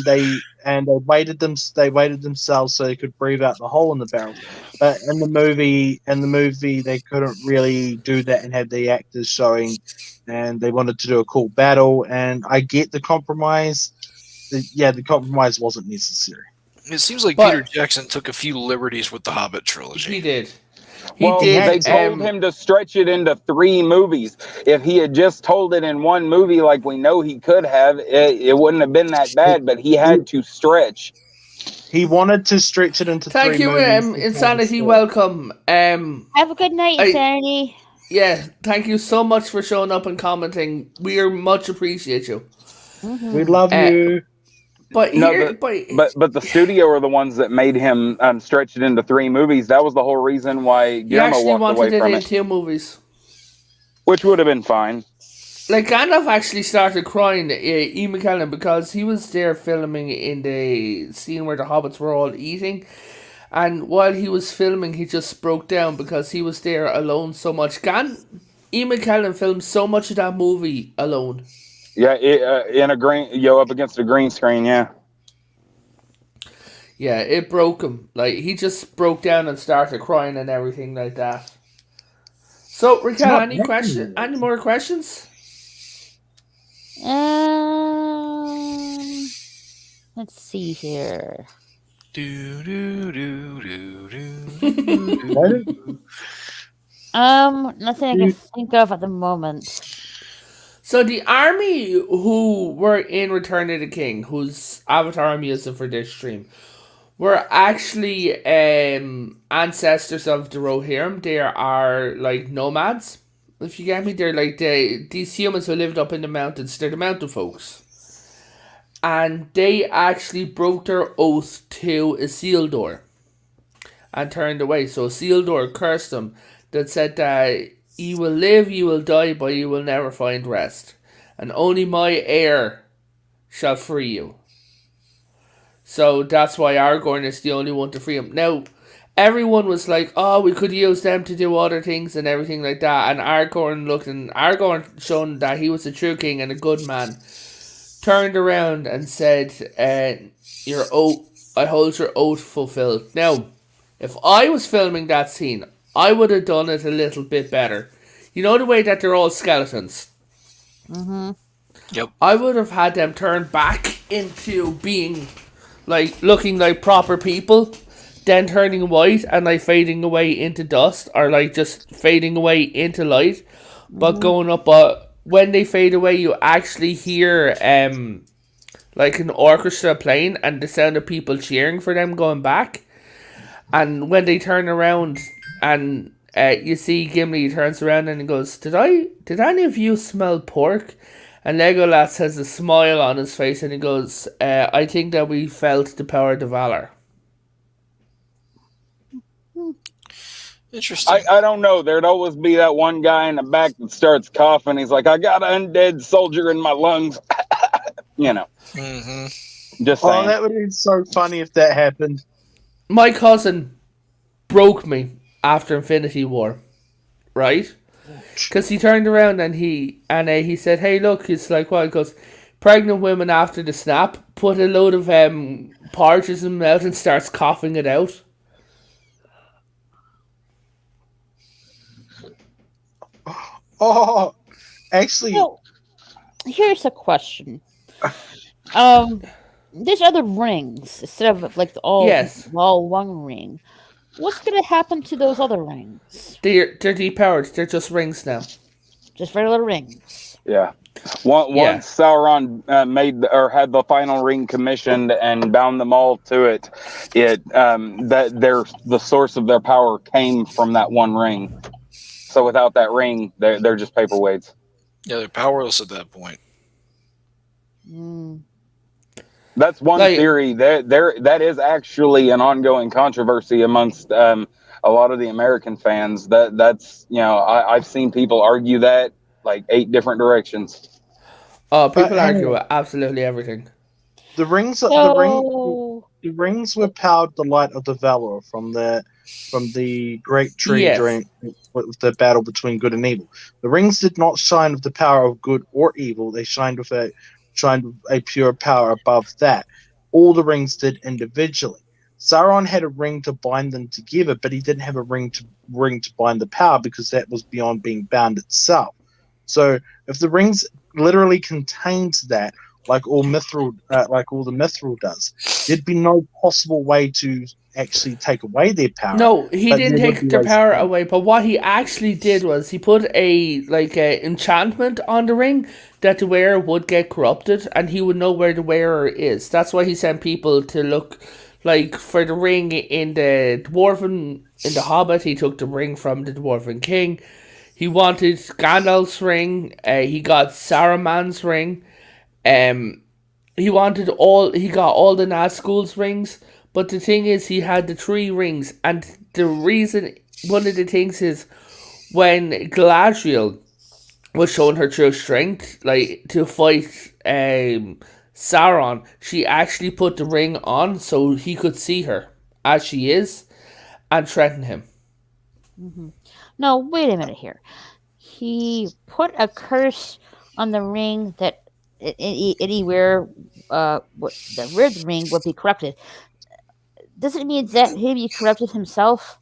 they weighted themselves so they could breathe out the hole in the barrel. But in the movie, they couldn't really do that and have the actors showing, and they wanted to do a cool battle. And I get the compromise. The compromise wasn't necessary. It seems like Peter Jackson took a few liberties with the Hobbit trilogy. He did. They told him to stretch it into 3 movies. If he had just told it in 1 movie like we know he could have, it wouldn't have been that bad, but he had to stretch. He wanted to stretch it into 3 movies. Thank you, Insanity. Welcome. Have a good night, Insanity. Yeah, thank you so much for showing up and commenting. We much appreciate you. Mm-hmm. We love you. But the studio are the ones that made him stretch it into 3 movies. That was the whole reason why Guillermo walked away from it. 2 movies, which would have been fine. Like Gandalf actually started crying, Ian McKellen, because he was there filming in the scene where the hobbits were all eating, and while he was filming, he just broke down because he was there alone so much. Ian McKellen filmed so much of that movie alone. Yeah, in a green, up against a green screen, yeah. Yeah, it broke him. Like, he just broke down and started crying and everything like that. So, Raquel, any more questions? Let's see here. Nothing I can think of at the moment. So the army who were in Return of the King, whose avatar I'm using for this stream, were actually ancestors of the Rohirrim. They are like nomads. If you get me, they're like these humans who lived up in the mountains. They're the mountain folks. And they actually broke their oath to Isildur and turned away. So Isildur cursed them that said that you will live, you will die, but you will never find rest. And only my heir shall free you. So that's why Aragorn is the only one to free him. Now, everyone was like, oh, we could use them to do other things and everything like that. And Aragorn shown that he was a true king and a good man, turned around and said, your oath, I hold your oath fulfilled. Now, if I was filming that scene, I would have done it a little bit better. You know the way that they're all skeletons? Mm-hmm. Yep. I would have had them turn back into being, like, looking like proper people, then turning white and, like, fading away into dust, or, like, just fading away into light, but going up, when they fade away, you actually hear, like, an orchestra playing, and the sound of people cheering for them going back. And when they turn around and you see Gimli turns around and he goes, Did any of you smell pork? And Legolas has a smile on his face and he goes, I think that we felt the power of the Valar. Interesting. I don't know. There'd always be that one guy in the back that starts coughing. He's like, I got an undead soldier in my lungs. You know. Mm-hmm. Just saying. Oh, that would be so funny if that happened. My cousin broke me after Infinity War, right? Because he turned around and he said, hey, look, it's like, what? He goes, pregnant women after the snap, put a load of porridges in the mouth and starts coughing it out. Oh, actually, Well, here's a question. There's other rings instead of like all one ring. What's gonna happen to those other rings? They're depowered. They're just rings now. Just regular rings. Yeah. Once Sauron had the final ring commissioned and bound them all to it, the source of their power came from that one ring. So without that ring, they're just paperweights. Yeah, they're powerless at that point. That's one theory. That is actually an ongoing controversy amongst a lot of the American fans. That's I've seen people argue that like 8 different directions. Oh, people argue about absolutely everything. The rings were powered the light of the Valar from the great tree during the battle between good and evil. The rings did not shine with the power of good or evil. They shined with a pure power above that. All the rings did individually. Sauron had a ring to bind them together, but he didn't have a ring to bind the power because that was beyond being bound itself. So if the rings literally contained that, like all the Mithril does, there'd be no possible way to actually take away their power. No, he didn't take their power away, but what he actually did was he put a enchantment on the ring that the wearer would get corrupted and he would know where the wearer is. That's why he sent people to look for the ring in the Hobbit. He took the ring from the Dwarven King. He wanted Gandalf's ring. He got Saruman's ring. He got all the Nazgul's rings. But the thing is, he had the 3 rings, and one of the things is, when Galadriel was showing her true strength, to fight Sauron, she actually put the ring on so he could see her as she is, and threaten him. Mm-hmm. No, wait a minute here. He put a curse on the ring that anywhere where the ring would be corrupted. Does it mean that he corrupted himself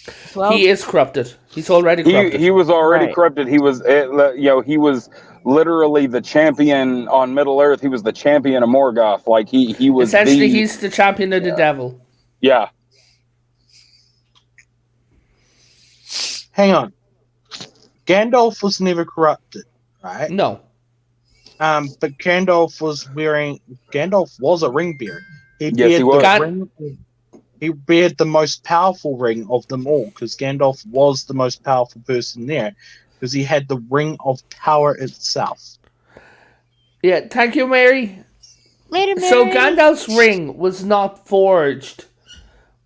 as well? He is corrupted. He's already corrupted. He was already corrupted. He was, he was literally the champion on Middle Earth. He was the champion of Morgoth. Like he was essentially he's the champion of the devil. Yeah. Hang on. Gandalf was never corrupted, right? No. But Gandalf was a ring bearer. Yes, he was. He bared the most powerful ring of them all, because Gandalf was the most powerful person there, because he had the ring of power itself. Yeah, thank you, Mary. Later, Mary. So Gandalf's ring was not forged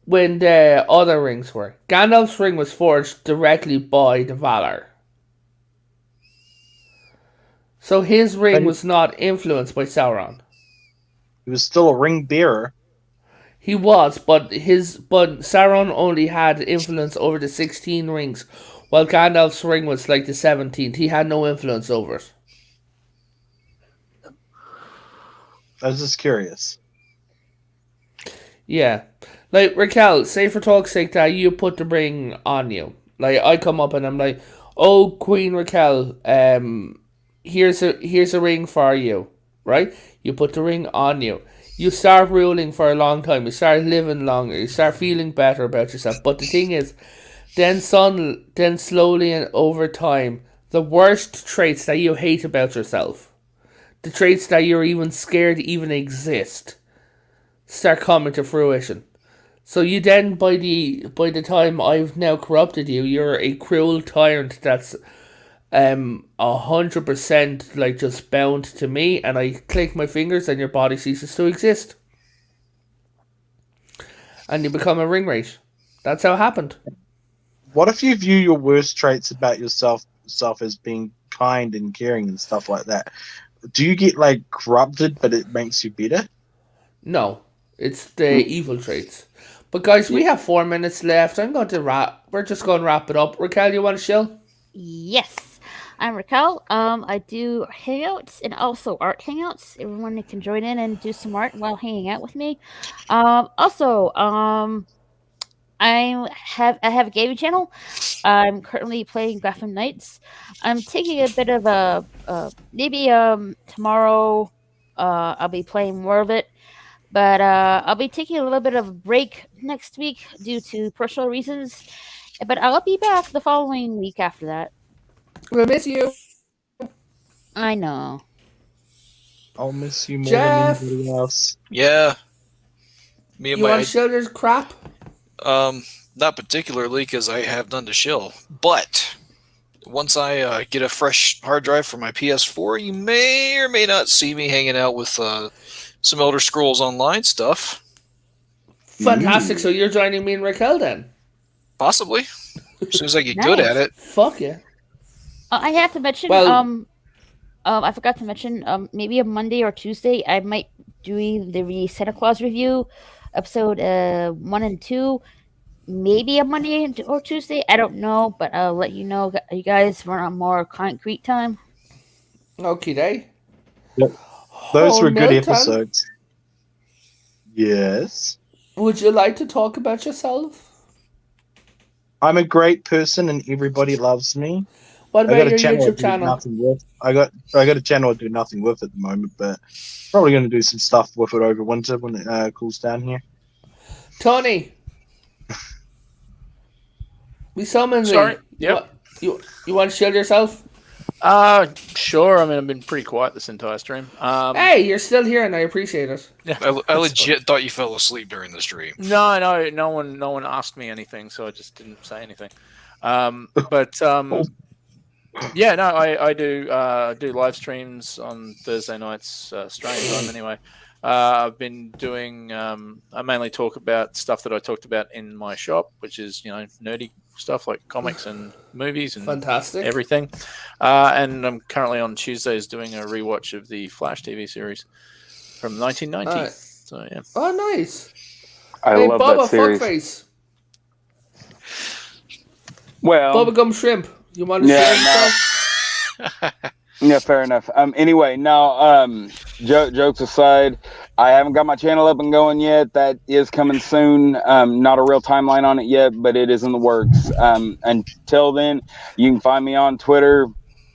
when the other rings were. Gandalf's ring was forged directly by the Valar. So his ring was not influenced by Sauron. He was still a ring bearer. He was, but Sauron only had influence over the 16 rings, while Gandalf's ring was like the 17th. He had no influence over it. I was just curious. Yeah. Like, Raquel, say for talk's sake that you put the ring on you. Like, I come up and I'm like, oh, Queen Raquel, here's a ring for you. Right? You put the ring on you. You start ruling for a long time. You start living longer. You start feeling better about yourself. But the thing is, then slowly and over time, the worst traits that you hate about yourself, the traits that you're even scared even exist, start coming to fruition. So you then, by the time I've now corrupted you, you're a cruel tyrant that's 100% like just bound to me, and I click my fingers and your body ceases to exist. And you become a ring wraith. That's how it happened. What if you view your worst traits about yourself as being kind and caring and stuff like that? Do you get like corrupted, but it makes you better? No, it's the evil traits. But guys, we have 4 minutes left. We're just going to wrap it up. Raquel, you want to chill? Yes. I'm Raquel. I do hangouts and also art hangouts. Everyone can join in and do some art while hanging out with me. I have a gaming channel. I'm currently playing Gotham Knights. I'm taking a bit of maybe tomorrow I'll be playing more of it. But I'll be taking a little bit of a break next week due to personal reasons. But I'll be back the following week after that. We'll miss you. I know. I'll miss you more Jeff. than anybody else. Yeah. Me and You want to show this crap? Not particularly, because I have none to shill. But once I get a fresh hard drive for my PS4, you may or may not see me hanging out with some Elder Scrolls Online stuff. Fantastic. So you're joining me and Raquel then? Possibly. As soon as I get good at it. Fuck yeah. I have to mention, I forgot to mention, maybe a Monday or Tuesday, I might do the Santa Claus review, episode 1 and 2. Maybe a Monday or Tuesday, I don't know, but I'll let you know, you guys, for a more concrete time. Okay, day. Yep. Those were good Milton, episodes. Yes. Would you like to talk about yourself? I'm a great person and everybody loves me. What about your YouTube I got a channel I do nothing with at the moment, but probably going to do some stuff with it over winter when it cools down here. Tony, we summoned me. Sorry. Yep. You want to shield yourself? Sure. I mean, I've been pretty quiet this entire stream. Hey, you're still here, and I appreciate it. I legit thought you fell asleep during the stream. No one asked me anything, so I just didn't say anything. Yeah, no, I do live streams on Thursday nights, Australian time anyway. I've been doing. I mainly talk about stuff that I talked about in my shop, which is nerdy stuff like comics and movies and fantastic everything. And I'm currently on Tuesdays doing a rewatch of the Flash TV series from 1990. So yeah. Oh, nice. I love Bubba, that series. Fuckface. Well, Bubblegum Shrimp. You want to share yourself? Yeah, fair enough. Anyway, now, jokes aside, I haven't got my channel up and going yet. That is coming soon. Not a real timeline on it yet, but it is in the works. Until then, you can find me on Twitter,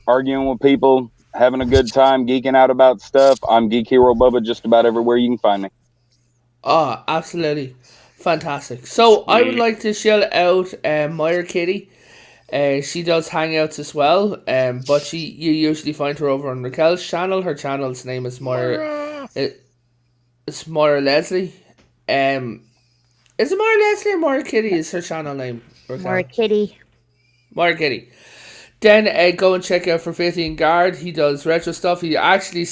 arguing with people, having a good time, geeking out about stuff. I'm Geek Hero Bubba just about everywhere you can find me. Oh, absolutely. Fantastic. So, I would like to shout out Meyer Kitty. She does hangouts as well, but you usually find her over on Raquel's channel. Her channel's name is it's Moira Leslie. Is it Moira Leslie or Moira Kitty? Is her channel name? Raquel? More kitty. Moira Kitty. Then go and check out for 15 Guard. He does retro stuff. He actually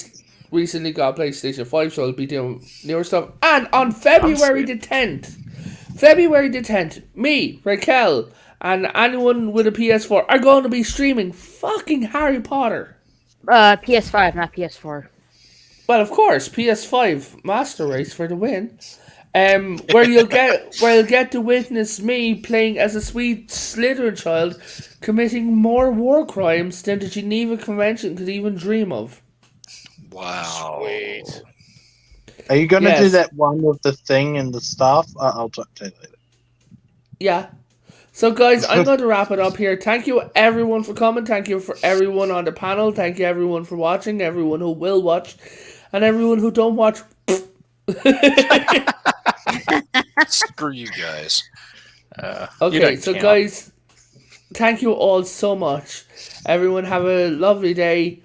recently got a PlayStation 5, so he'll be doing newer stuff. And on February the 10th, me, Raquel, and anyone with a PS4 are going to be streaming fucking Harry Potter. PS5, not PS4. Well, of course, PS5 Master Race for the win. Where you'll get to witness me playing as a sweet Slytherin child, committing more war crimes than the Geneva Convention could even dream of. Wow. Sweet. Are you going to do Yes. that one with the thing and the staff? I'll talk to you later. Yeah. So, guys, I'm going to wrap it up here. Thank you, everyone, for coming. Thank you for everyone on the panel. Thank you, everyone, for watching. Everyone who will watch. And everyone who don't watch. Screw you guys. You Okay, don't so, count. guys, thank you all so much. Everyone have a lovely day.